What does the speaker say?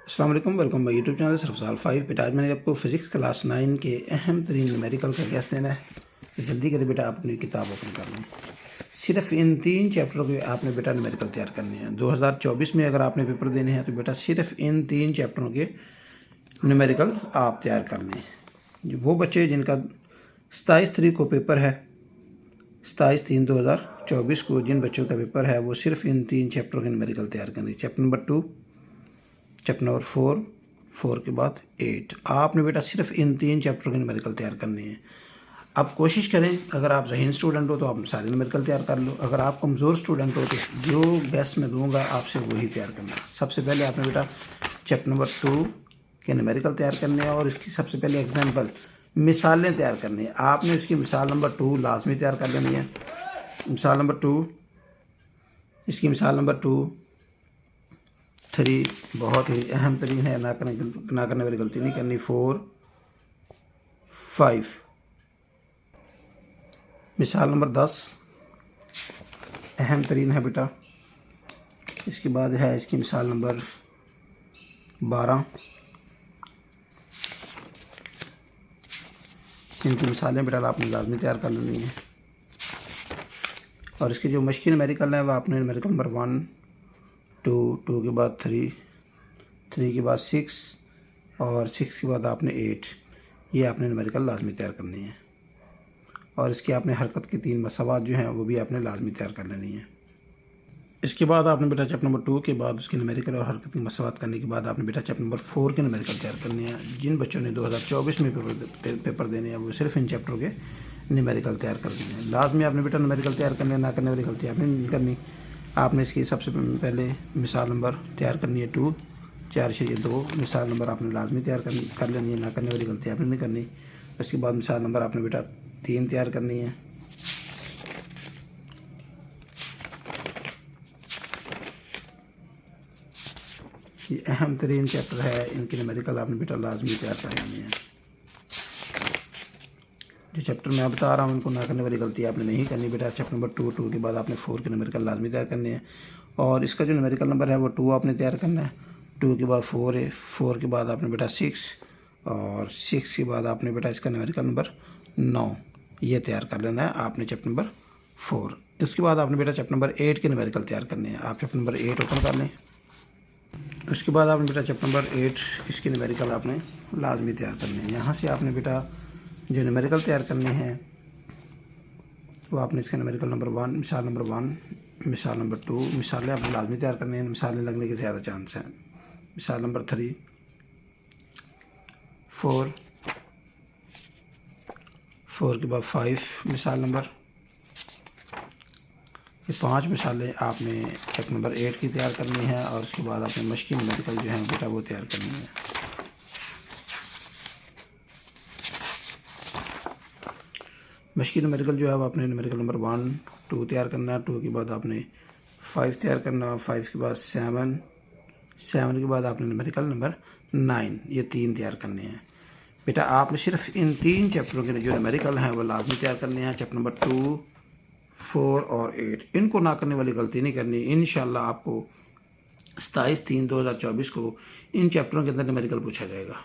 अस्सलाम वालेकुम, welcome my YouTube channel सरफसाल 5। बेटा आज मैंने आपको फिज़िक्स क्लास 9 के अहम तरीन न्यूमेरिकल का टेस्ट देना है। तो जल्दी करें बेटा, आप अपनी किताब ओपन कर लें। सिर्फ इन 3 चैप्टरों के आपने बेटा न्यूमेरिकल तैयार करने हैं। 2024 में अगर आपने पेपर देने हैं तो बेटा सिर्फ इन 3 चैप्टरों के न्यूमेरिकल आप तैयार कर लें। जो वो बच्चे जिनका 27 को पेपर है, 27/3/2024 को जिन बच्चों का पेपर है, वो सिर्फ इन 3 चैप्टरों के न्यूमेरिकल तैयार करें। चैप्टर नंबर 2, चैप्टर नंबर 4 के बाद 8। आपने बेटा सिर्फ इन 3 चैप्टर के न्यूमेरिकल तैयार करने हैं। आप कोशिश करें, अगर आप ज़हीन स्टूडेंट हो तो आप सारे न्यूमेरिकल तैयार कर लो। अगर आप कमज़ोर स्टूडेंट हो तो जो बेस्ट मैं दूंगा आपसे वही तैयार करना। सबसे पहले आपने बेटा चैप्टर नंबर 2 के न्यूमेरिकल तैयार करने हैं और इसकी सबसे पहले एग्जाम्पल मिसालें तैयार करनी है। आपने इसकी मिसाल नंबर 2 लाजमी तैयार कर लेनी है। मिसाल नंबर 2, इसकी मिसाल नंबर 2, 3 बहुत ही अहम तरीन है, ना करने वाली गलती नहीं करनी। 4, 5। मिसाल नंबर 10 अहम तरीन है बेटा। इसके बाद है इसकी मिसाल नंबर 12। इनकी मिसालें बेटा आपने लाजमी तैयार कर लेनी है। और इसके जो मुश्किल न्यूमेरिकल है वह आपने न्यूमेरिकल नंबर 1, 2 के बाद 3 के बाद 6 और 6 के बाद आपने 8, ये आपने न्यूमेरिकल लाजमी तैयार करनी है। और इसके आपने हरकत के 3 मसावात जो हैं वो भी आपने लाजमी तैयार कर लेनी है। इसके बाद आपने बेटा चैप्टर नंबर 2 के बाद उसके न्यूमेरिकल और हरकत की मसावात करने के बाद आपने बेटा चैप्टर नंबर 4 के न्यूमेरिकल तैयार करने हैं। जिन बच्चों ने 2024 में पेपर देने हैं वो सिर्फ इन चैप्टरों के न्यूमेरिकल तैयार कर देने हैं। लाजमी आपने बेटा न्यूमेरिकल तैयार करने, ना करने वाली गलती आपने नहीं करनी। आपने इसकी सबसे पहले मिसाल नंबर तैयार करनी है 2, 4/2। मिसाल नंबर आपने लाजमी तैयार कर लेनी है, ना करने वाली गलती आपने नहीं करनी। उसके बाद मिसाल नंबर आपने बेटा 3 तैयार करनी है। ये अहम तरीन चैप्टर है, इनकी न्यूमेरिकल आपने बेटा लाजमी तैयार कर लेनी है। जो चैप्टर मैं बता रहा हूँ उनको ना करने वाली गलती आपने नहीं करनी बेटा। चैप्टर नंबर 2 के बाद आपने 4 के न्यूमेरिकल लाजमी तैयार करने हैं। और इसका जो न्यूमेरिकल नंबर है वो 2 आपने तैयार करना है। 2 के बाद 4 है, 4 के बाद आपने बेटा 6 और 6 के बाद आपने बेटा इसका न्यूमेरिकल नंबर 9 ये तैयार कर लेना है आपने चैप्टर नंबर 4। उसके बाद आपने बेटा चैप्टर नंबर 8 के न्यूमेरिकल तैयार करने हैं। आप चैप्टर नंबर 8 ओपन कर लें। उसके बाद आपने बेटा चैप्टर नंबर 8 इसके न्यूमेरिकल आपने लाजमी तैयार करने हैं। यहाँ से आपने बेटा जो न्यूमेरिकल तैयार करने हैं वो आपने इसका न्यूमेरिकल नंबर 1, मिसाल नंबर 1, मिसाल नंबर 2, मिसालें आपने लाजमी तैयार करनी हैं। मिसालें लगने के ज़्यादा चांस हैं। मिसाल नंबर 3, 4 के बाद 5 मिसाल नंबर। ये 5 मिसालें आपने चैप्टर नंबर 8 की तैयार करनी है। और उसके बाद आपने मुश्किल न्यूमेरिकल जो है बेटा वो तैयार करनी है। मुश्किल न्यूमेरिकल जो है वो आपने न्यूमेरिकल नंबर 1, 2 तैयार करना है। 2 के बाद आपने 5 तैयार करना है। 5 के बाद 7 के बाद आपने न्यूमेरिकल नंबर 9 ये 3 तैयार करने हैं। बेटा आपने सिर्फ इन 3 चैप्टरों के जो न्यूमेरिकल हैं वो लाजमी तैयार करने हैं। चैप्टर नंबर 2, 4 और 8 इनको ना करने वाली गलती नहीं करनी। इंशाल्लाह आपको 27/3/2024 को इन चैप्टरों के अंदर न्यूमेरिकल पूछा जाएगा।